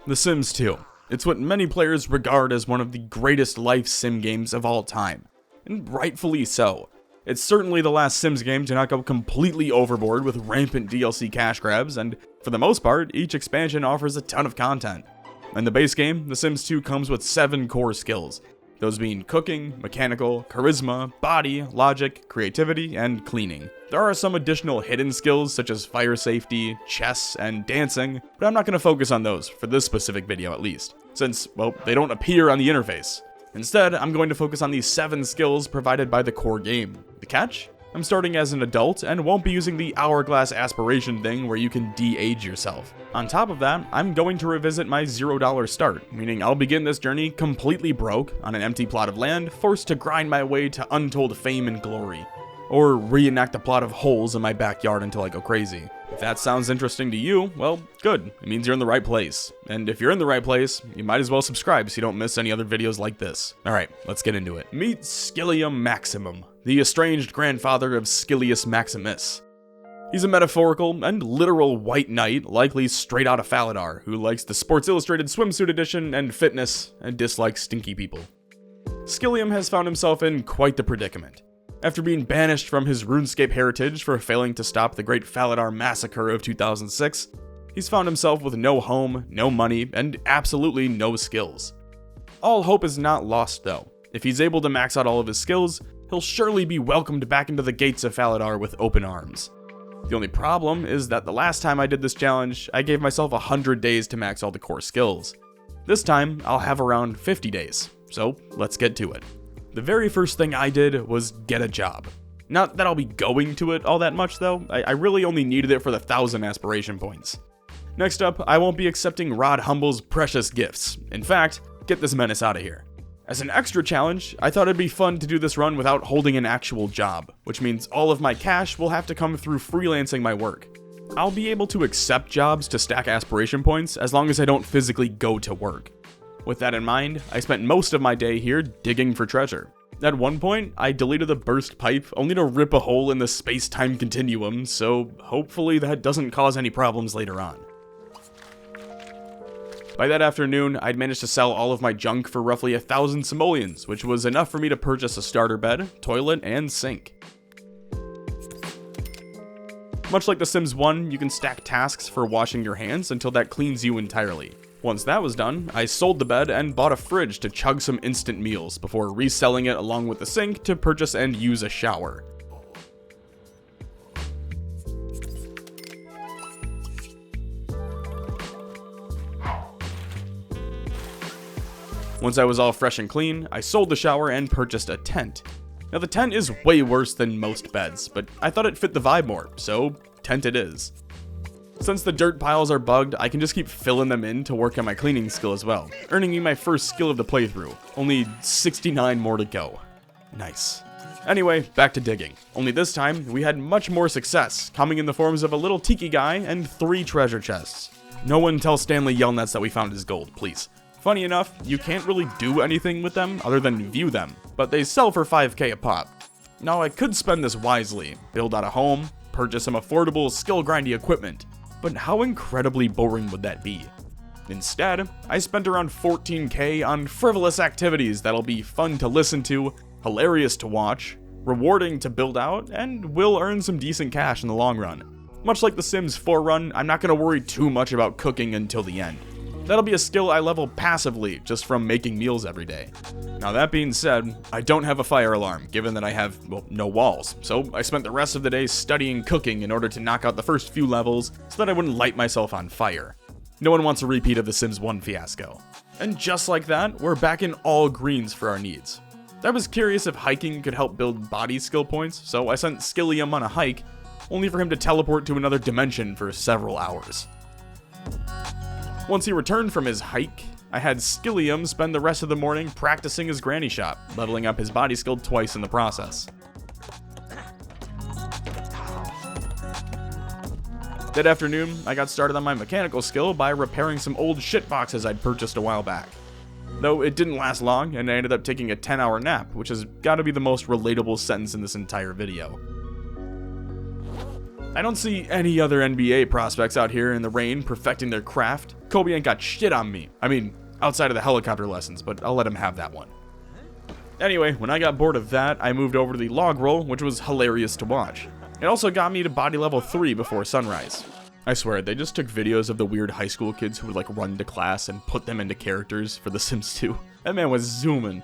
The Sims 2. It's what many players regard as one of the greatest life sim games of all time. And rightfully so. It's certainly the last Sims game to not go completely overboard with rampant DLC cash grabs, and for the most part, each expansion offers a ton of content. In the base game, The Sims 2 comes with 7 core skills, those being cooking, mechanical, charisma, body, logic, creativity, and cleaning. There are some additional hidden skills such as fire safety, chess, and dancing, but I'm not going to focus on those for this specific video at least, since, well, they don't appear on the interface. Instead, I'm going to focus on these 7 skills provided by the core game. The catch? I'm starting as an adult and won't be using the hourglass aspiration thing where you can de-age yourself. On top of that, I'm going to revisit my $0 start, meaning I'll begin this journey completely broke, on an empty plot of land, forced to grind my way to untold fame and glory. Or reenact a plot of holes in my backyard until I go crazy. If that sounds interesting to you, well, good. It means you're in the right place. And if you're in the right place, you might as well subscribe so you don't miss any other videos like this. Alright, let's get into it. Meet Skillium Maximum, the estranged grandfather of Skilius Maximus. He's a metaphorical and literal white knight, likely straight out of Faladar, who likes the Sports Illustrated swimsuit edition and fitness, and dislikes stinky people. Skillium has found himself in quite the predicament. After being banished from his RuneScape heritage for failing to stop the Great Faladar Massacre of 2006, he's found himself with no home, no money, and absolutely no skills. All hope is not lost though. If he's able to max out all of his skills, he'll surely be welcomed back into the gates of Faladar with open arms. The only problem is that the last time I did this challenge, I gave myself 100 days to max all the core skills. This time, I'll have around 50 days, so let's get to it. The very first thing I did was get a job. Not that I'll be going to it all that much though, I really only needed it for the 1,000 aspiration points. Next up, I won't be accepting Rod Humble's precious gifts. In fact, get this menace out of here. As an extra challenge, I thought it'd be fun to do this run without holding an actual job, which means all of my cash will have to come through freelancing my work. I'll be able to accept jobs to stack aspiration points as long as I don't physically go to work. With that in mind, I spent most of my day here digging for treasure. At one point, I deleted the burst pipe only to rip a hole in the space-time continuum, so hopefully that doesn't cause any problems later on. By that afternoon, I'd managed to sell all of my junk for roughly 1,000 simoleons, which was enough for me to purchase a starter bed, toilet, and sink. Much like The Sims 1, you can stack tasks for washing your hands until that cleans you entirely. Once that was done, I sold the bed and bought a fridge to chug some instant meals before reselling it along with the sink to purchase and use a shower. Once I was all fresh and clean, I sold the shower and purchased a tent. Now the tent is way worse than most beds, but I thought it fit the vibe more, so tent it is. Since the dirt piles are bugged, I can just keep filling them in to work on my cleaning skill as well, earning me my first skill of the playthrough. Only 69 more to go. Nice. Anyway, back to digging. Only this time, we had much more success, coming in the forms of a little tiki guy and 3 treasure chests. No one tell Stanley Yelnats that we found his gold, please. Funny enough, you can't really do anything with them other than view them, but they sell for 5k a pop. Now I could spend this wisely, build out a home, purchase some affordable skill grindy equipment, but how incredibly boring would that be? Instead, I spent around 14k on frivolous activities that'll be fun to listen to, hilarious to watch, rewarding to build out, and will earn some decent cash in the long run. Much like the Sims 4 run, I'm not going to worry too much about cooking until the end. That'll be a skill I level passively just from making meals every day. Now that being said, I don't have a fire alarm, given that I have, well, no walls, so I spent the rest of the day studying cooking in order to knock out the first few levels so that I wouldn't light myself on fire. No one wants a repeat of the Sims 1 fiasco. And just like that, we're back in all greens for our needs. I was curious if hiking could help build body skill points, so I sent Skillium on a hike, only for him to teleport to another dimension for several hours. Once he returned from his hike, I had Skillium spend the rest of the morning practicing his granny shop, leveling up his body skill twice in the process. That afternoon, I got started on my mechanical skill by repairing some old shitboxes I'd purchased a while back. Though it didn't last long, and I ended up taking a 10-hour nap, which has gotta be the most relatable sentence in this entire video. I don't see any other NBA prospects out here in the rain perfecting their craft. Kobe ain't got shit on me. I mean, outside of the helicopter lessons, but I'll let him have that one. Anyway, when I got bored of that, I moved over to the log roll, which was hilarious to watch. It also got me to body level 3 before sunrise. I swear, they just took videos of the weird high school kids who would like run to class and put them into characters for The Sims 2. That man was zooming.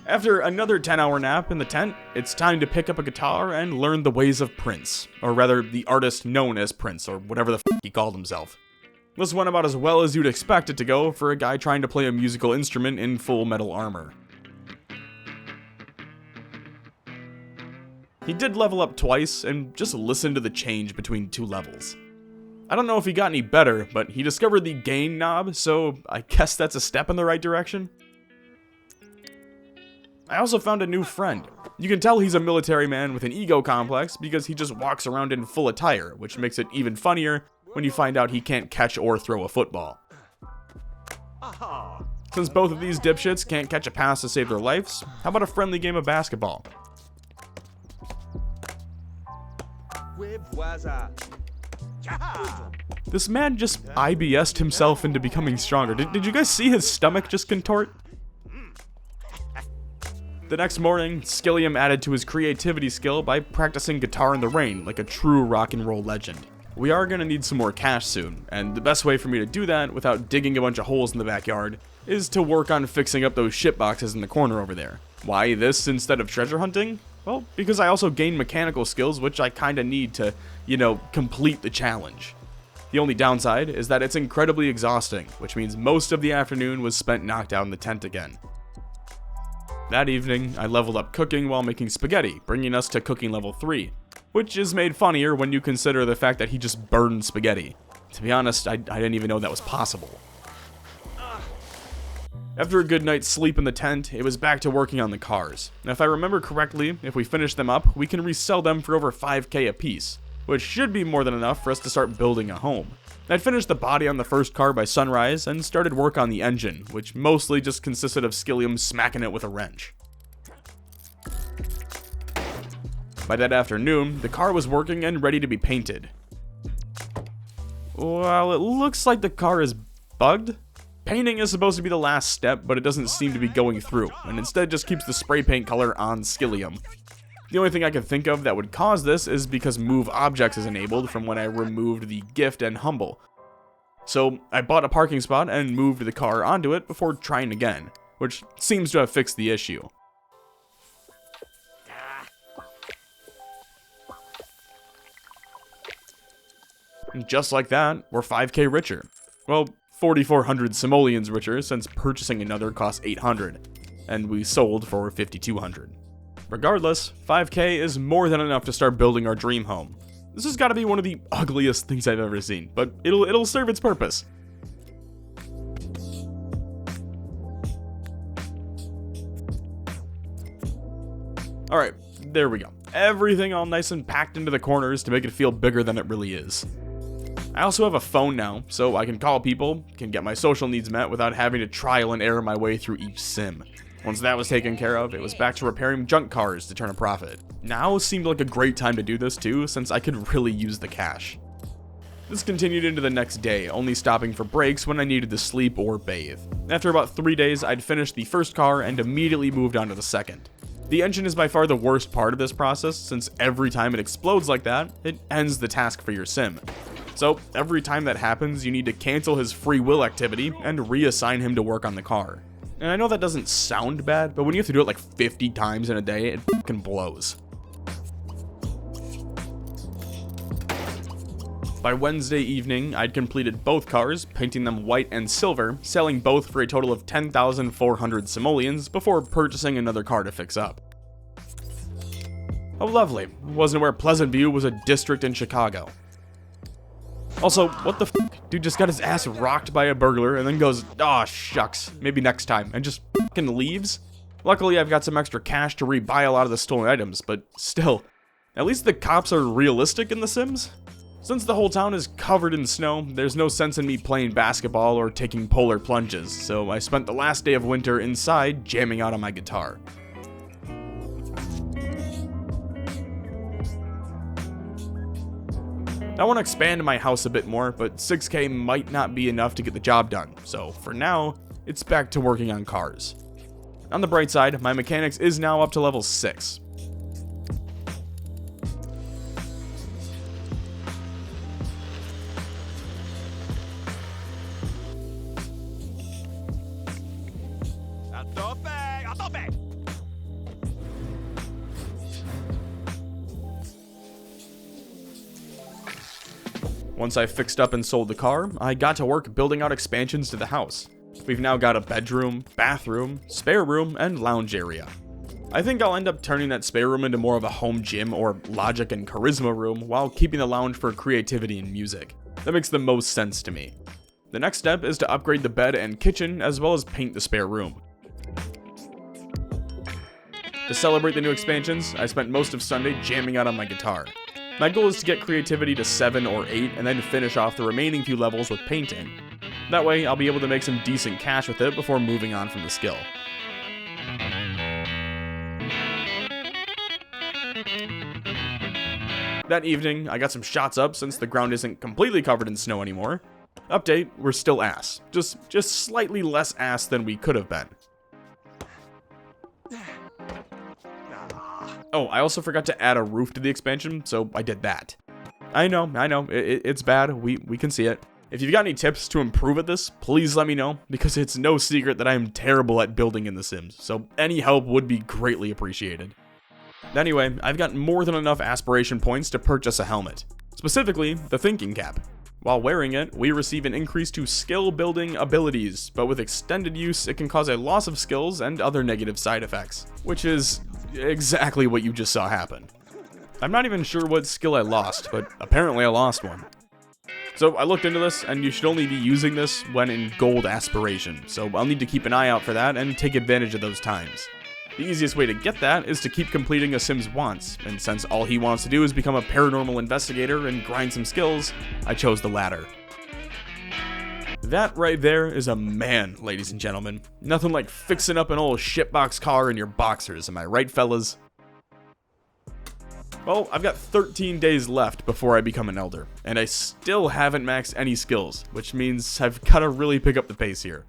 After another 10-hour nap in the tent, it's time to pick up a guitar and learn the ways of Prince. Or rather, the artist known as Prince, or whatever the f he called himself. This went about as well as you'd expect it to go for a guy trying to play a musical instrument in full metal armor. He did level up twice, and just listen to the change between 2 levels. I don't know if he got any better, but he discovered the gain knob, so I guess that's a step in the right direction. I also found a new friend. You can tell he's a military man with an ego complex because he just walks around in full attire, which makes it even funnier when you find out he can't catch or throw a football. Since both of these dipshits can't catch a pass to save their lives, how about a friendly game of basketball? This man just IBS'd himself into becoming stronger. Did you guys see his stomach just contort? The next morning, Skillium added to his creativity skill by practicing guitar in the rain like a true rock and roll legend. We are gonna need some more cash soon, and the best way for me to do that without digging a bunch of holes in the backyard is to work on fixing up those shit boxes in the corner over there. Why this instead of treasure hunting? Well, because I also gain mechanical skills, which I kinda need to, complete the challenge. The only downside is that it's incredibly exhausting, which means most of the afternoon was spent knocked out in the tent again. That evening, I leveled up cooking while making spaghetti, bringing us to cooking level 3, which is made funnier when you consider the fact that he just burned spaghetti. To be honest, I didn't even know that was possible. After a good night's sleep in the tent, it was back to working on the cars. Now, if I remember correctly, if we finish them up, we can resell them for over 5k a piece, which should be more than enough for us to start building a home. I'd finished the body on the first car by sunrise and started work on the engine, which mostly just consisted of Skillium smacking it with a wrench. By that afternoon, the car was working and ready to be painted. Well, it looks like the car is bugged. Painting is supposed to be the last step, but it doesn't seem to be going through, and instead just keeps the spray paint color on Skillium. The only thing I can think of that would cause this is because Move Objects is enabled from when I removed the Gift and Humble. So I bought a parking spot and moved the car onto it before trying again, which seems to have fixed the issue. And just like that, we're 5k richer. Well, 4,400 simoleons richer since purchasing another cost 800, and we sold for 5,200. Regardless, 5k is more than enough to start building our dream home. This has got to be one of the ugliest things I've ever seen, but it'll serve its purpose. Alright, there we go. Everything all nice and packed into the corners to make it feel bigger than it really is. I also have a phone now, so I can call people, can get my social needs met without having to trial and error my way through each sim. Once that was taken care of, it was back to repairing junk cars to turn a profit. Now seemed like a great time to do this too, since I could really use the cash. This continued into the next day, only stopping for breaks when I needed to sleep or bathe. After about 3 days, I'd finished the first car and immediately moved on to the second. The engine is by far the worst part of this process, since every time it explodes like that, it ends the task for your sim. So every time that happens, you need to cancel his free will activity and reassign him to work on the car. And I know that doesn't sound bad, but when you have to do it like 50 times in a day, it fucking blows. By Wednesday evening, I'd completed both cars, painting them white and silver, selling both for a total of 10,400 simoleons before purchasing another car to fix up. Oh lovely, wasn't aware Pleasant View was a district in Chicago. Also, what the f***? Dude just got his ass rocked by a burglar and then goes, "Aw, shucks, maybe next time," and just fucking leaves? Luckily, I've got some extra cash to rebuy a lot of the stolen items, but still, at least the cops are realistic in The Sims? Since the whole town is covered in snow, there's no sense in me playing basketball or taking polar plunges, so I spent the last day of winter inside jamming out on my guitar. I want to expand my house a bit more, but 6K might not be enough to get the job done, so for now, it's back to working on cars. On the bright side, my mechanics is now up to level 6. Once I fixed up and sold the car, I got to work building out expansions to the house. We've now got a bedroom, bathroom, spare room, and lounge area. I think I'll end up turning that spare room into more of a home gym or logic and charisma room while keeping the lounge for creativity and music. That makes the most sense to me. The next step is to upgrade the bed and kitchen as well as paint the spare room. To celebrate the new expansions, I spent most of Sunday jamming out on my guitar. My goal is to get creativity to 7 or 8 and then finish off the remaining few levels with painting. That way, I'll be able to make some decent cash with it before moving on from the skill. That evening, I got some shots up since the ground isn't completely covered in snow anymore. Update, we're still ass. Just slightly less ass than we could have been. Oh, I also forgot to add a roof to the expansion, so I did that. I know, it's bad, we can see it. If you've got any tips to improve at this, please let me know, because it's no secret that I am terrible at building in The Sims, so any help would be greatly appreciated. Anyway, I've got more than enough aspiration points to purchase a helmet, specifically the thinking cap. While wearing it, we receive an increase to skill building abilities, but with extended use, it can cause a loss of skills and other negative side effects, which is exactly what you just saw happen. I'm not even sure what skill I lost, but apparently I lost one. So I looked into this, and you should only be using this when in gold aspiration, so I'll need to keep an eye out for that and take advantage of those times. The easiest way to get that is to keep completing a Sim's wants, and since all he wants to do is become a paranormal investigator and grind some skills, I chose the latter. That right there is a man, ladies and gentlemen. Nothing like fixing up an old shitbox car in your boxers, am I right, fellas? Well, I've got 13 days left before I become an elder, and I still haven't maxed any skills, which means I've gotta really pick up the pace here.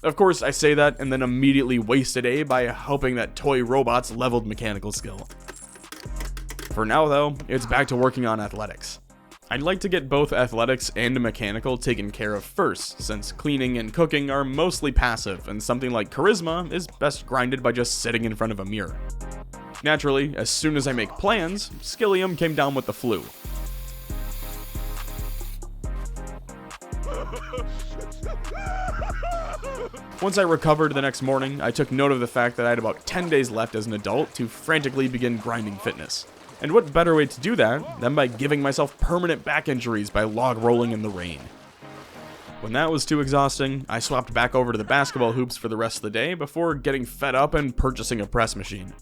Of course, I say that and then immediately waste a day by hoping that toy robots leveled mechanical skill. For now though, it's back to working on athletics. I'd like to get both athletics and mechanical taken care of first, since cleaning and cooking are mostly passive, and something like charisma is best grinded by just sitting in front of a mirror. Naturally, as soon as I make plans, Skillium came down with the flu. Once I recovered the next morning, I took note of the fact that I had about 10 days left as an adult to frantically begin grinding fitness. And what better way to do that than by giving myself permanent back injuries by log rolling in the rain. When that was too exhausting, I swapped back over to the basketball hoops for the rest of the day before getting fed up and purchasing a press machine.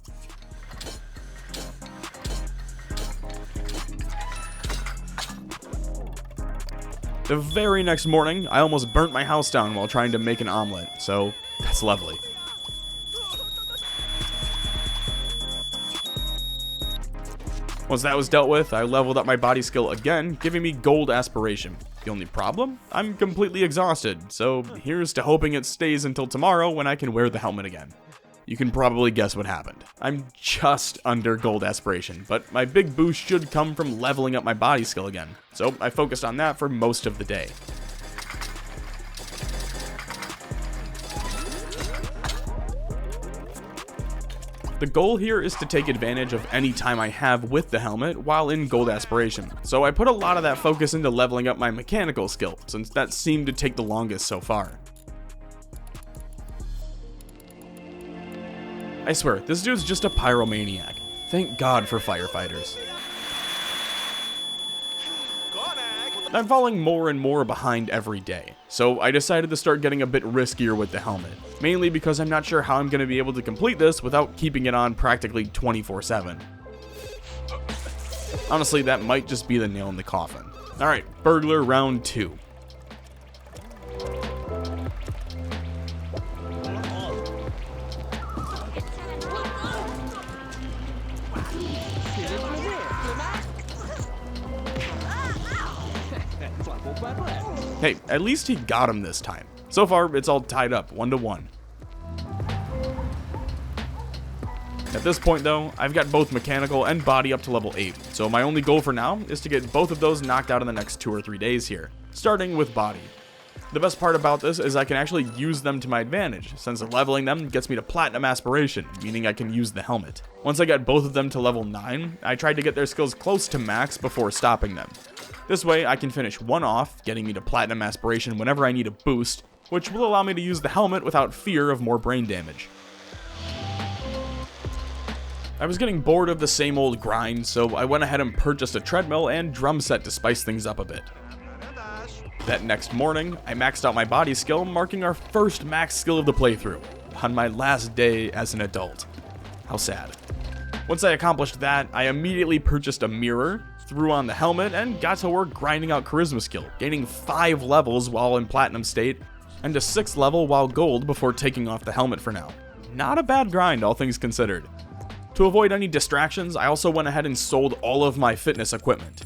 The very next morning, I almost burnt my house down while trying to make an omelet, so that's lovely. Once that was dealt with, I leveled up my body skill again, giving me gold aspiration. The only problem? I'm completely exhausted, so here's to hoping it stays until tomorrow when I can wear the helmet again. You can probably guess what happened. I'm just under gold aspiration, but my big boost should come from leveling up my body skill again, so I focused on that for most of the day. The goal here is to take advantage of any time I have with the helmet while in gold aspiration, so I put a lot of that focus into leveling up my mechanical skill, since that seemed to take the longest so far. I swear, this dude's just a pyromaniac. Thank God for firefighters. I'm falling more and more behind every day, so I decided to start getting a bit riskier with the helmet, mainly because I'm not sure how I'm going to be able to complete this without keeping it on practically 24/7. Honestly, that might just be the nail in the coffin. Alright, burglar round 2. Hey, at least he got him this time. So far, it's all tied up, 1-1. At this point though, I've got both mechanical and body up to level 8, so my only goal for now is to get both of those knocked out in the next 2 or 3 days here, starting with body. The best part about this is I can actually use them to my advantage, since leveling them gets me to Platinum Aspiration, meaning I can use the helmet. Once I got both of them to level 9, I tried to get their skills close to max before stopping them. This way I can finish one off, getting me to Platinum Aspiration whenever I need a boost, which will allow me to use the helmet without fear of more brain damage. I was getting bored of the same old grind, so I went ahead and purchased a treadmill and drum set to spice things up a bit. That next morning, I maxed out my body skill, marking our first max skill of the playthrough, on my last day as an adult. How sad. Once I accomplished that, I immediately purchased a mirror, threw on the helmet, and got to work grinding out Charisma skill, gaining 5 levels while in Platinum state, and a 6th level while gold before taking off the helmet for now. Not a bad grind, all things considered. To avoid any distractions, I also went ahead and sold all of my fitness equipment.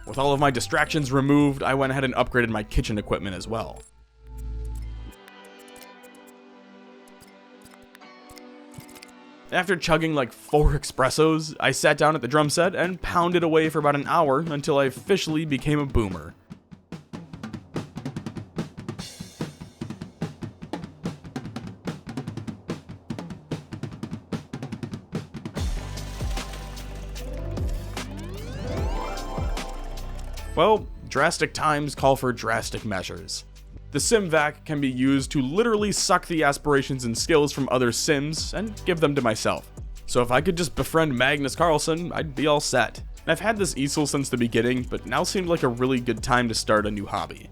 With all of my distractions removed, I went ahead and upgraded my kitchen equipment as well. After chugging like 4 espressos, I sat down at the drum set and pounded away for about an hour until I officially became a boomer. Well, drastic times call for drastic measures. The SimVac can be used to literally suck the aspirations and skills from other Sims and give them to myself. So if I could just befriend Magnus Carlsen, I'd be all set. I've had this easel since the beginning, but now seemed like a really good time to start a new hobby.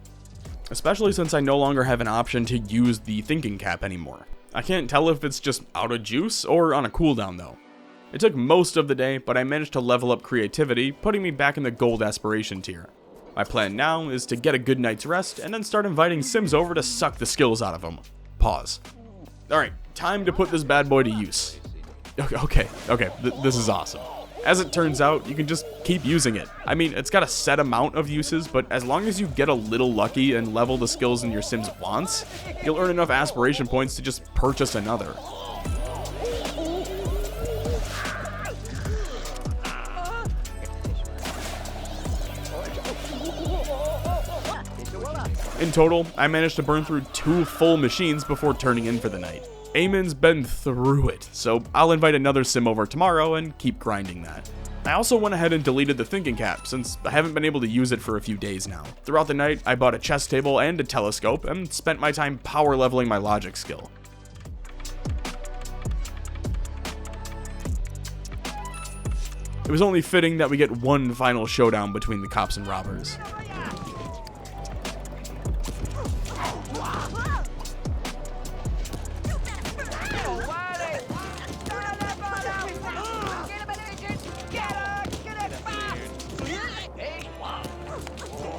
Especially since I no longer have an option to use the thinking cap anymore. I can't tell if it's just out of juice or on a cooldown though. It took most of the day, but I managed to level up creativity, putting me back in the gold aspiration tier. My plan now is to get a good night's rest, and then start inviting Sims over to suck the skills out of them. Pause. Alright, time to put this bad boy to use. Okay, this is awesome. As it turns out, you can just keep using it. I mean, it's got a set amount of uses, but as long as you get a little lucky and level the skills in your Sims once, you'll earn enough aspiration points to just purchase another. In total, I managed to burn through 2 full machines before turning in for the night. Eamon's been through it, so I'll invite another Sim over tomorrow and keep grinding that. I also went ahead and deleted the thinking cap, since I haven't been able to use it for a few days now. Throughout the night, I bought a chess table and a telescope, and spent my time power leveling my logic skill. It was only fitting that we get one final showdown between the cops and robbers.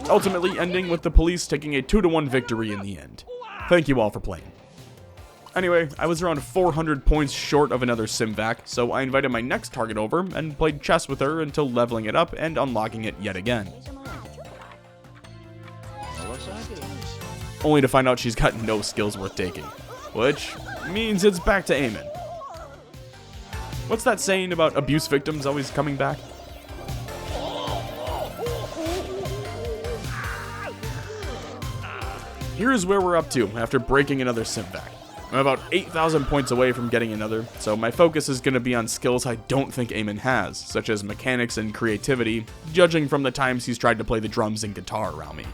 Ultimately ending with the police taking a 2-1 victory in the end. Thank you all for playing. Anyway, I was around 400 points short of another SimVac, so I invited my next target over and played chess with her until leveling it up and unlocking it yet again. Only to find out she's got no skills worth taking, which means it's back to Eamon. What's that saying about abuse victims always coming back? Here's where we're up to after breaking another SimVac. I'm about 8,000 points away from getting another, so my focus is going to be on skills I don't think Eamon has, such as mechanics and creativity, judging from the times he's tried to play the drums and guitar around me.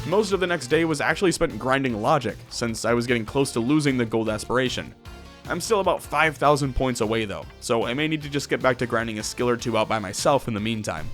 Most of the next day was actually spent grinding logic, since I was getting close to losing the gold aspiration. I'm still about 5,000 points away though, so I may need to just get back to grinding a skill or two out by myself in the meantime.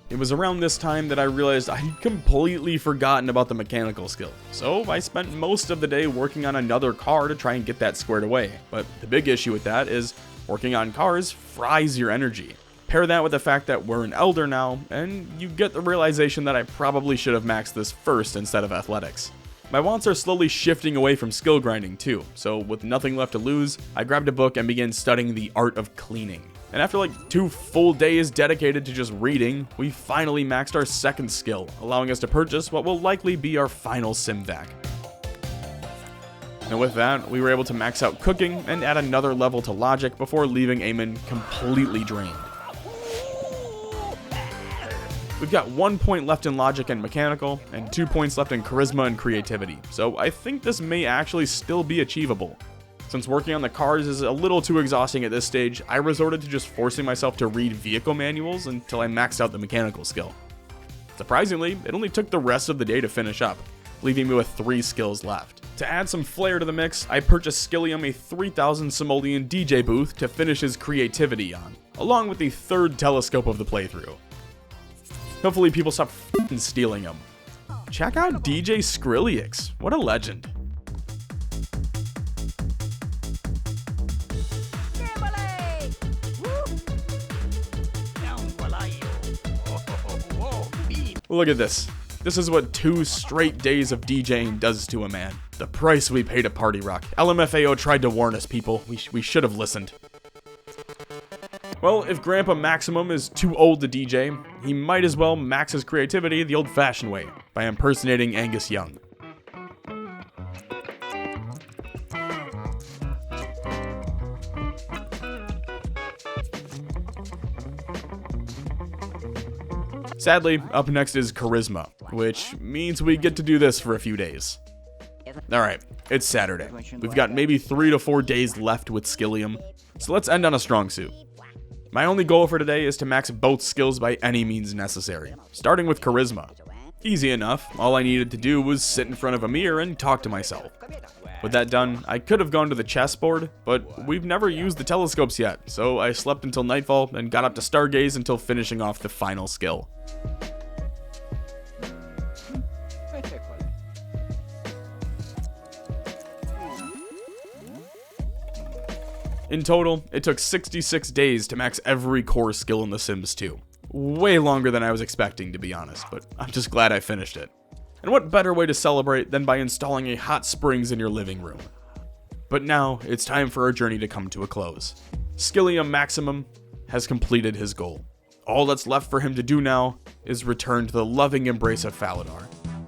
It was around this time that I realized I'd completely forgotten about the mechanical skill, so I spent most of the day working on another car to try and get that squared away. But the big issue with that is working on cars fries your energy. Pair that with the fact that we're an elder now, and you get the realization that I probably should have maxed this first instead of athletics. My wants are slowly shifting away from skill grinding too, so with nothing left to lose, I grabbed a book and began studying the art of cleaning. And after like 2 full days dedicated to just reading, we finally maxed our second skill, allowing us to purchase what will likely be our final SimVac. And with that, we were able to max out cooking and add another level to logic before leaving Eamon completely drained. We've got 1 point left in logic and mechanical, and 2 points left in charisma and creativity, so I think this may actually still be achievable. Since working on the cars is a little too exhausting at this stage, I resorted to just forcing myself to read vehicle manuals until I maxed out the mechanical skill. Surprisingly, it only took the rest of the day to finish up, leaving me with 3 skills left. To add some flair to the mix, I purchased Skillium a 3000 simoleon DJ booth to finish his creativity on, along with the 3rd telescope of the playthrough. Hopefully people stop f***ing stealing them. Check out DJ Skrillex, what a legend. Look at this. This is what 2 straight days of DJing does to a man. The price we pay to party rock. LMFAO tried to warn us, people. We should have listened. Well, if Grandpa Maximum is too old to DJ, he might as well max his creativity the old-fashioned way, by impersonating Angus Young. Sadly, up next is Charisma, which means we get to do this for a few days. Alright, it's Saturday. We've got maybe 3 to 4 days left with Skillium, so let's end on a strong suit. My only goal for today is to max both skills by any means necessary, starting with Charisma. Easy enough, all I needed to do was sit in front of a mirror and talk to myself. With that done, I could have gone to the chessboard, but we've never used the telescopes yet, so I slept until nightfall and got up to stargaze until finishing off the final skill. In total, it took 66 days to max every core skill in The Sims 2. Way longer than I was expecting, to be honest, but I'm just glad I finished it. And what better way to celebrate than by installing a hot springs in your living room? But now, it's time for our journey to come to a close. Skillium Maximum has completed his goal. All that's left for him to do now is return to the loving embrace of Faladar,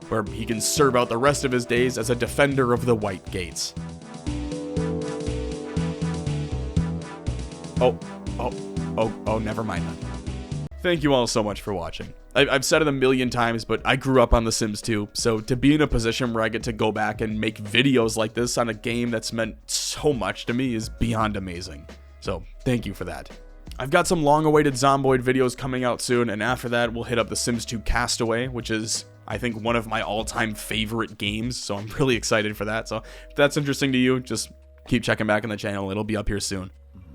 where he can serve out the rest of his days as a defender of the White Gates. Oh, never mind then. Thank you all so much for watching. I've said it a million times, but I grew up on The Sims 2, so to be in a position where I get to go back and make videos like this on a game that's meant so much to me is beyond amazing. So, thank you for that. I've got some long-awaited Zomboid videos coming out soon, and after that, we'll hit up The Sims 2 Castaway, which is, I think, one of my all-time favorite games, so I'm really excited for that. So, if that's interesting to you, just keep checking back on the channel. It'll be up here soon.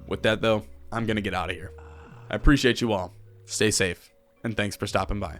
With that, though, I'm gonna get out of here. I appreciate you all. Stay safe, and thanks for stopping by.